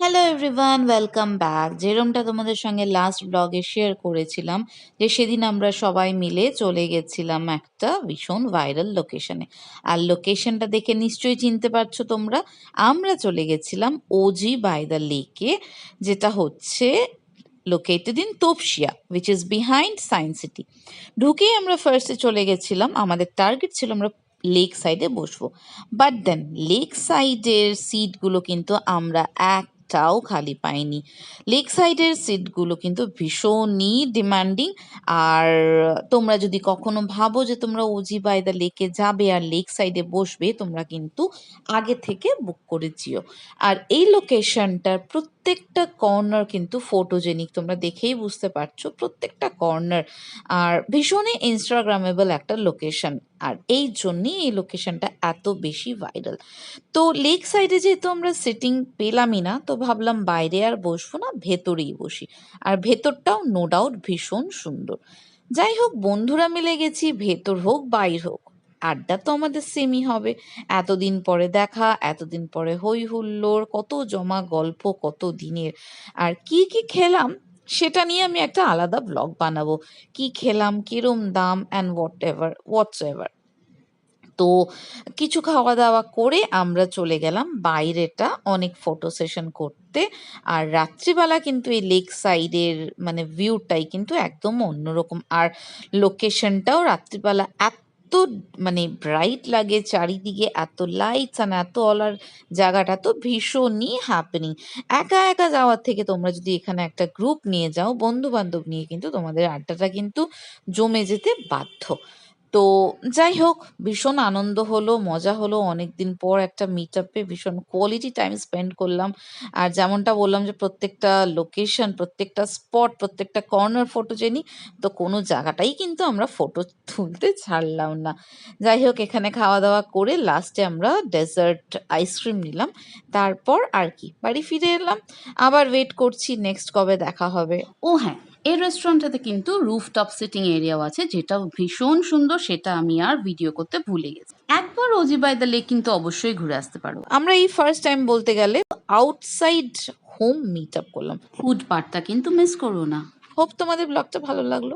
Hello everyone, welcome back. যেরমটা তোমাদের সঙ্গে লাস্ট ব্লগে শেয়ার করেছিলাম যে সেদিন আমরা সবাই মিলে চলে গেছিলাম একটা ভীষণ ভাইরাল লোকেশনে। আর লোকেশনটা দেখে নিশ্চয়ই চিনতে পারছো তোমরা। আমরা চলে গেছিলাম ওজি বাই দ্য লেকে, যেটা হচ্ছে located in Topsia, which is behind science city. ঢুকেই আমরা ফার্স্টে চলে গেছিলাম, আমাদের টার্গেট ছিল আমরা লেক সাইডে বসবো। বাট দেন লেক সাইডের সিটগুলো কিন্তু আমরা একটাও খালি পাইনি। লেক সাইডের সিটগুলো কিন্তু ভীষণই ডিমান্ডিং। আর তোমরা যদি কখনো ভাবো যে তোমরা ওজি বাই দ্য লেকে যাবে আর লেক সাইডে বসবে, তোমরা কিন্তু আগে থেকে বুক করে যেও। আর এই লোকেশনটার প্রত্যেকটা কর্নার কিন্তু ফটোজেনিক, তোমরা দেখেই বুঝতে পারছো প্রত্যেকটা কর্নার। আর ভীষণই ইনস্টাগ্রামেবল একটা লোকেশন, আর এই জন্যই এই লোকেশনটা এত বেশি ভাইরাল। তো লেক সাইডে যেহেতু আমরা সিটিং পেলামই না, তো ভাবলাম বাইরে আর বসবো না, ভেতরেই বসি। আর ভেতরটাও নো ডাউট ভীষণ সুন্দর। যাই হোক, বন্ধুরা মিলে গেছি, ভেতর হোক বাইর হোক, আড্ডা তো আমাদের সেমই হবে। এতদিন পরে দেখা, এতদিন পরে হই হুল্লোড়, কত জমা গল্প কত দিনের। আর কি কি খেলাম সেটা নিয়ে আমি একটা আলাদা ব্লগ বানাবো। কি খেলাম, কিরম দাম, অ্যান্ড হোয়াটস এভার। তো কিছু খাওয়া দাওয়া করে আমরা চলে গেলাম বাইরেটা অনেক ফটো সেশন করতে। আর রাত্রিবেলা কিন্তু এই লেক সাইডের মানে ভিউটাই কিন্তু একদম অন্যরকম। আর লোকেশনটাও রাত্রিবেলা এত মানে ব্রাইট লাগে, চারিদিকে এত লাইটস আর এত অলার, জায়গাটা তো ভীষণই হ্যাপেনিং। একা একা যাওয়ার থেকে তোমরা যদি এখানে একটা গ্রুপ নিয়ে যাও, বন্ধু বান্ধব নিয়ে, কিন্তু তোমাদের আড্ডাটা কিন্তু জমে যেতে বাধ্য। তো যাই হোক, ভীষণ আনন্দ হলো, মজা হলো। অনেকদিন পর একটা মিট আপে ভীষণ কোয়ালিটি টাইম স্পেন্ড করলাম। আর যেমনটা বললাম যে প্রত্যেকটা লোকেশন, প্রত্যেকটা স্পট, প্রত্যেকটা কর্নার ফটোজেনিক। তো কোনো জায়গাটাই কিন্তু আমরা ফটো তুলতে ছাড়লাম না। যাই হোক, এখানে খাওয়া দাওয়া করে লাস্টে আমরা ডেজার্ট আইসক্রিম নিলাম। তারপর আর কি বাড়ি ফিরে এলাম। আবার ওয়েট করছি নেক্সট কবে দেখা হবে। ও হ্যাঁ, এই রেস্টুরেন্টটাতে কিন্তু রুফটপ সিটিং এরিয়াও আছে, যেটা ভীষণ সুন্দর। সেটা আমি আর ভিডিও করতে ভুলে গেছি। একবার ওজি বাই দ্য লেক কিন্তু অবশ্যই ঘুরে আসতে পারো। আমরা এই ফার্স্ট টাইম বলতে গেলে আউটসাইড হোম মিট আপ করলাম। ফুড পার্টটা কিন্তু মিস করো না। হোপ তোমাদের ব্লগটা ভালো লাগলো।